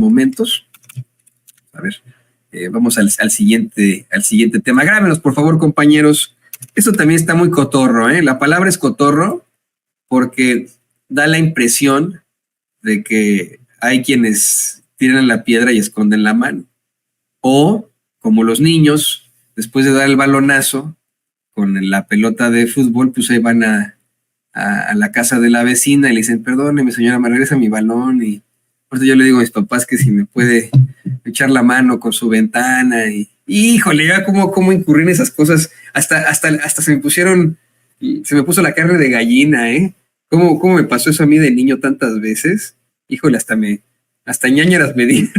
momentos. A ver, vamos al siguiente tema. Grábenos, por favor, compañeros. Esto también está muy cotorro, ¿eh? La palabra es cotorro porque da la impresión de que hay quienes tiran la piedra y esconden la mano. O, como los niños, después de dar el balonazo con la pelota de fútbol, pues ahí van a la casa de la vecina y le dicen, perdóneme, señora, me regresa mi balón. Y por eso yo le digo a mis papás que si me puede echar la mano con su ventana. Y híjole, ya cómo incurrir en esas cosas. Hasta se me puso la carne de gallina, ¿eh? ¿Cómo me pasó eso a mí de niño tantas veces? Híjole, hasta ñañaras me dieron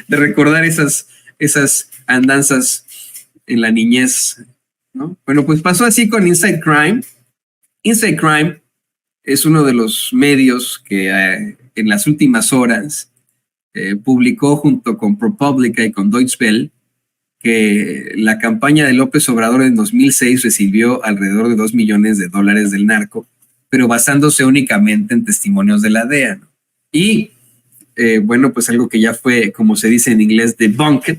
de recordar esas andanzas en la niñez, ¿no? Bueno, pues pasó así con Inside Crime. Inside Crime es uno de los medios que en las últimas horas publicó junto con ProPublica y con Deutsche Welle que la campaña de López Obrador en 2006 recibió alrededor de $2 millones del narco, pero basándose únicamente en testimonios de la DEA, ¿no? Y bueno, pues algo que ya fue, como se dice en inglés, debunked,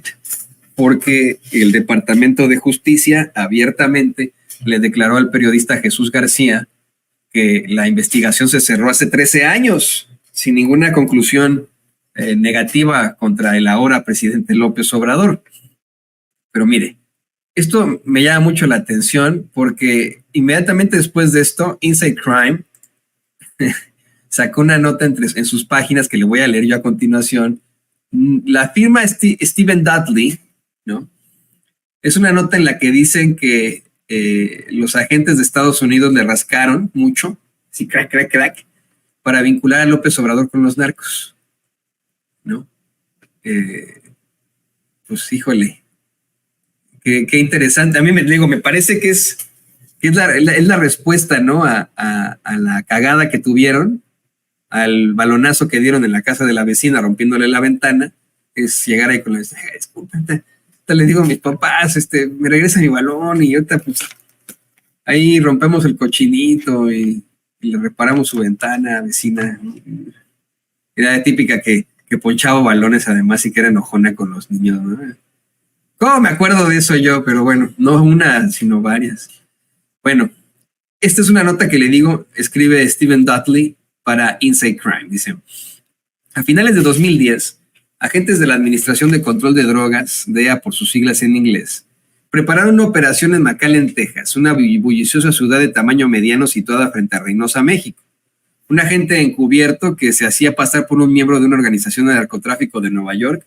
porque el Departamento de Justicia abiertamente le declaró al periodista Jesús García que la investigación se cerró hace 13 años, sin ninguna conclusión negativa contra el ahora presidente López Obrador. Pero mire, esto me llama mucho la atención porque inmediatamente después de esto, Inside Crime sacó una nota en sus páginas que le voy a leer yo a continuación. La firma Stephen Dudley, ¿no? Es una nota en la que dicen que los agentes de Estados Unidos le rascaron mucho, sí, crack, para vincular a López Obrador con los narcos, ¿no? Pues híjole, qué interesante. A mí me parece que es la respuesta, ¿no? A la cagada que tuvieron, al balonazo que dieron en la casa de la vecina rompiéndole la ventana, es llegar ahí con la disculpa, le digo a mis papás, me regresa mi balón y ahorita pues ahí rompemos el cochinito y le reparamos su ventana, vecina. Era típica que ponchaba balones además y que era enojona con los niños, ¿no? ¿Cómo me acuerdo de eso yo? Pero bueno, no una, sino varias. Bueno, esta es una nota que le digo, escribe Stephen Dudley para Inside Crime. Dice, a finales de 2010, agentes de la Administración de Control de Drogas, DEA por sus siglas en inglés, prepararon una operación en McAllen, Texas, una bulliciosa ciudad de tamaño mediano situada frente a Reynosa, México. Un agente encubierto que se hacía pasar por un miembro de una organización de narcotráfico de Nueva York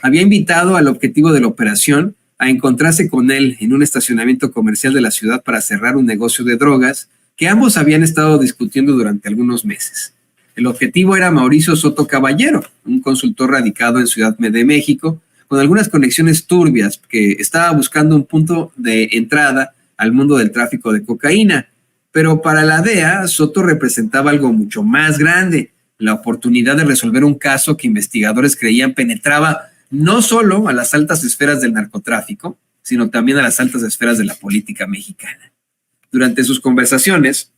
había invitado al objetivo de la operación a encontrarse con él en un estacionamiento comercial de la ciudad para cerrar un negocio de drogas que ambos habían estado discutiendo durante algunos meses. El objetivo era Mauricio Soto Caballero, un consultor radicado en Ciudad de México, con algunas conexiones turbias, que estaba buscando un punto de entrada al mundo del tráfico de cocaína. Pero para la DEA, Soto representaba algo mucho más grande, la oportunidad de resolver un caso que investigadores creían penetraba no solo a las altas esferas del narcotráfico, sino también a las altas esferas de la política mexicana. Durante sus conversaciones,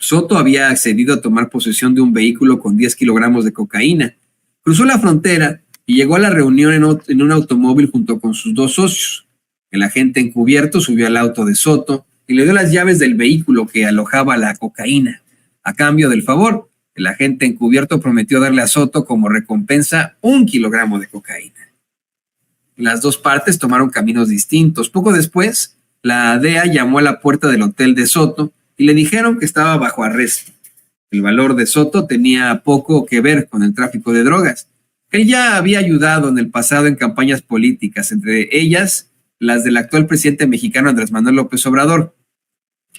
Soto había accedido a tomar posesión de un vehículo con 10 kilogramos de cocaína. Cruzó la frontera y llegó a la reunión en un automóvil junto con sus dos socios. El agente encubierto subió al auto de Soto y le dio las llaves del vehículo que alojaba la cocaína. A cambio del favor, el agente encubierto prometió darle a Soto como recompensa 1 kilogramo de cocaína. Las dos partes tomaron caminos distintos. Poco después, la DEA llamó a la puerta del hotel de Soto y le dijeron que estaba bajo arresto. El valor de Soto tenía poco que ver con el tráfico de drogas. Él ya había ayudado en el pasado en campañas políticas, entre ellas las del actual presidente mexicano Andrés Manuel López Obrador.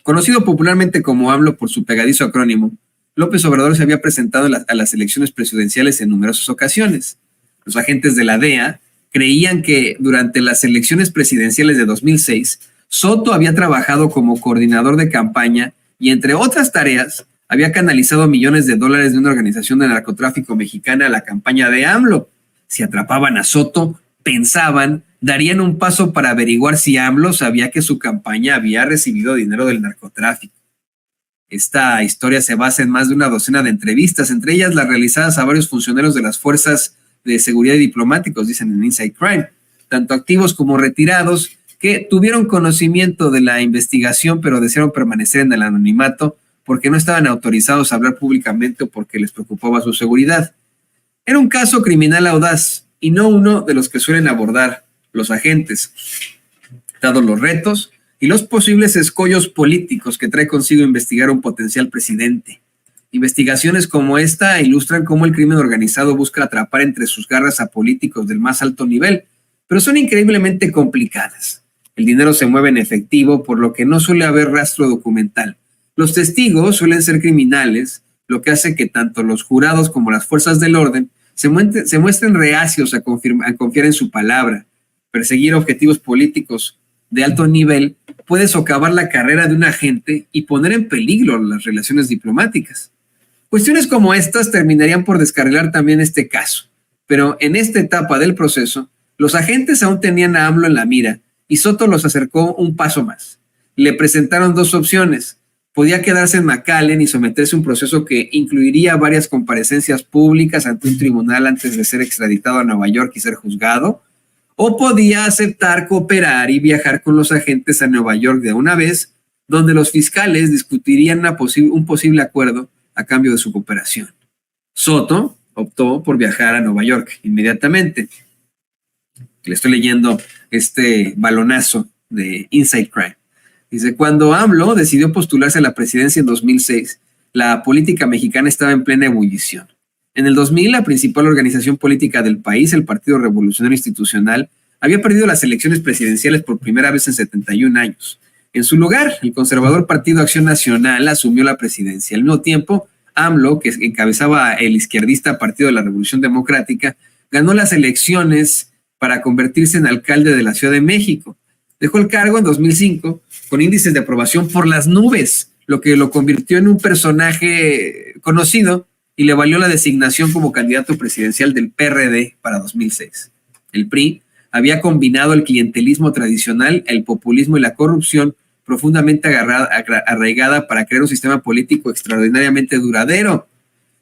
Conocido popularmente como AMLO por su pegadizo acrónimo, López Obrador se había presentado a las elecciones presidenciales en numerosas ocasiones. Los agentes de la DEA creían que durante las elecciones presidenciales de 2006, Soto había trabajado como coordinador de campaña y, entre otras tareas, había canalizado millones de dólares de una organización de narcotráfico mexicana a la campaña de AMLO. Si atrapaban a Soto, pensaban, darían un paso para averiguar si AMLO sabía que su campaña había recibido dinero del narcotráfico. Esta historia se basa en más de una docena de entrevistas, entre ellas las realizadas a varios funcionarios de las fuerzas de seguridad y diplomáticos, dicen en Inside Crime, tanto activos como retirados, que tuvieron conocimiento de la investigación, pero desearon permanecer en el anonimato porque no estaban autorizados a hablar públicamente o porque les preocupaba su seguridad. Era un caso criminal audaz y no uno de los que suelen abordar los agentes, dados los retos y los posibles escollos políticos que trae consigo investigar a un potencial presidente. Investigaciones como esta ilustran cómo el crimen organizado busca atrapar entre sus garras a políticos del más alto nivel, pero son increíblemente complicadas. El dinero se mueve en efectivo, por lo que no suele haber rastro documental. Los testigos suelen ser criminales, lo que hace que tanto los jurados como las fuerzas del orden se muestren reacios a confiar en su palabra. Perseguir objetivos políticos de alto nivel puede socavar la carrera de un agente y poner en peligro las relaciones diplomáticas. Cuestiones como estas terminarían por descarrilar también este caso, pero en esta etapa del proceso, los agentes aún tenían a AMLO en la mira y Soto los acercó un paso más. Le presentaron dos opciones. Podía quedarse en McAllen y someterse a un proceso que incluiría varias comparecencias públicas ante un tribunal antes de ser extraditado a Nueva York y ser juzgado, o podía aceptar cooperar y viajar con los agentes a Nueva York de una vez, donde los fiscales discutirían un posible acuerdo a cambio de su cooperación. Soto optó por viajar a Nueva York inmediatamente. Le estoy leyendo este balonazo de Inside Crime. Dice, cuando AMLO decidió postularse a la presidencia en 2006, la política mexicana estaba en plena ebullición. En el 2000, la principal organización política del país, el Partido Revolucionario Institucional, había perdido las elecciones presidenciales por primera vez en 71 años. En su lugar, el conservador Partido Acción Nacional asumió la presidencia. Al mismo tiempo, AMLO, que encabezaba el izquierdista Partido de la Revolución Democrática, ganó las elecciones para convertirse en alcalde de la Ciudad de México. Dejó el cargo en 2005 con índices de aprobación por las nubes, lo que lo convirtió en un personaje conocido y le valió la designación como candidato presidencial del PRD para 2006. El PRI había combinado el clientelismo tradicional, el populismo y la corrupción profundamente arraigada para crear un sistema político extraordinariamente duradero.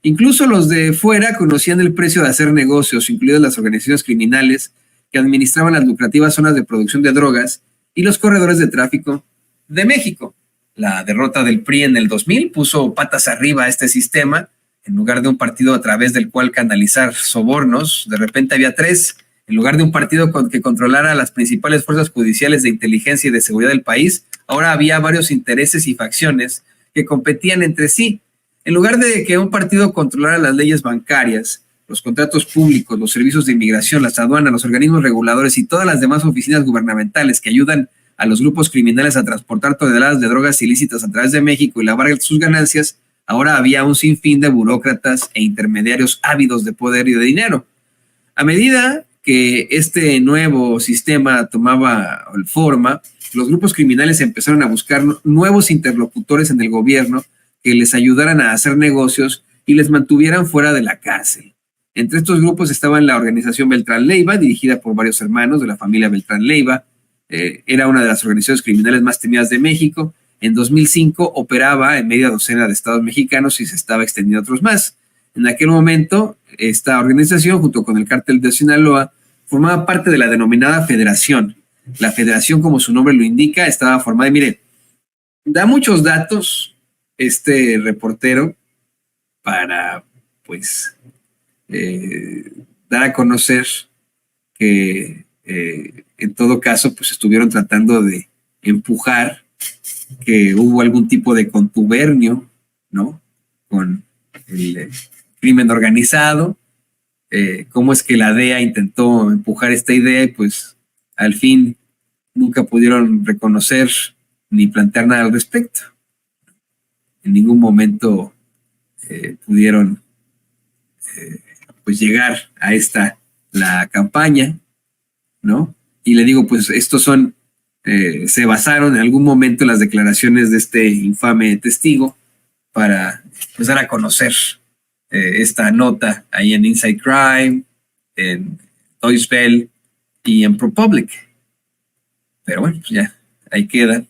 Incluso los de fuera conocían el precio de hacer negocios, incluidas las organizaciones criminales que administraban las lucrativas zonas de producción de drogas y los corredores de tráfico de México. La derrota del PRI en el 2000 puso patas arriba a este sistema. En lugar de un partido a través del cual canalizar sobornos, de repente había tres. En lugar de un partido que controlara las principales fuerzas judiciales de inteligencia y de seguridad del país, ahora había varios intereses y facciones que competían entre sí. En lugar de que un partido controlara las leyes bancarias, los contratos públicos, los servicios de inmigración, las aduanas, los organismos reguladores y todas las demás oficinas gubernamentales que ayudan a los grupos criminales a transportar toneladas de drogas ilícitas a través de México y lavar sus ganancias, ahora había un sinfín de burócratas e intermediarios ávidos de poder y de dinero. A medida que este nuevo sistema tomaba forma, los grupos criminales empezaron a buscar nuevos interlocutores en el gobierno que les ayudaran a hacer negocios y les mantuvieran fuera de la cárcel. Entre estos grupos estaban la organización Beltrán Leiva, dirigida por varios hermanos de la familia Beltrán Leiva. Era una de las organizaciones criminales más temidas de México. En 2005 operaba en media docena de estados mexicanos y se estaba extendiendo a otros más. En aquel momento, esta organización, junto con el cártel de Sinaloa, formaba parte de la denominada Federación. La Federación, como su nombre lo indica, estaba formada, y mire, da muchos datos este reportero para, pues, dar a conocer que, en todo caso, pues estuvieron tratando de empujar que hubo algún tipo de contubernio, ¿no?, con el crimen organizado. Cómo es que la DEA intentó empujar esta idea y pues al fin nunca pudieron reconocer ni plantear nada al respecto. En ningún momento pudieron pues llegar a la campaña, ¿no? Y le digo, pues estos son, se basaron en algún momento en las declaraciones de este infame testigo para pues dar a conocer esta nota ahí en Inside Crime, en Deutsche Welle y en ProPublica. Pero bueno, pues ya, ahí queda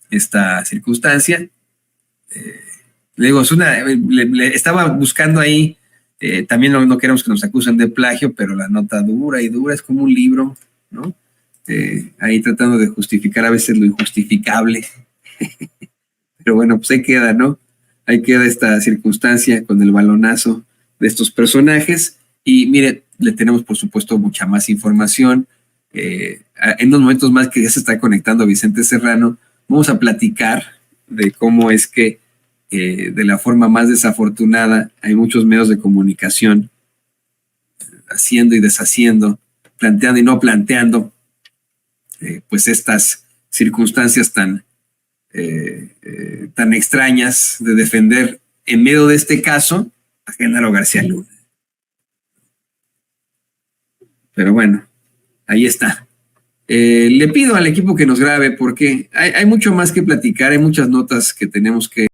esta circunstancia. Le digo, estaba buscando ahí También no queremos que nos acusen de plagio, pero la nota dura y dura es como un libro, ¿no? Ahí tratando de justificar a veces lo injustificable. Pero bueno, pues ahí queda, ¿no? Ahí queda esta circunstancia con el balonazo de estos personajes. Y mire, le tenemos por supuesto mucha más información. En unos momentos más que ya se está conectando Vicente Serrano, vamos a platicar de cómo es que de la forma más desafortunada hay muchos medios de comunicación haciendo y deshaciendo, planteando y no planteando, pues estas circunstancias tan extrañas de defender en medio de este caso a Genaro García Luna. Pero bueno, ahí está. Le pido al equipo que nos grabe porque hay mucho más que platicar, hay muchas notas que tenemos que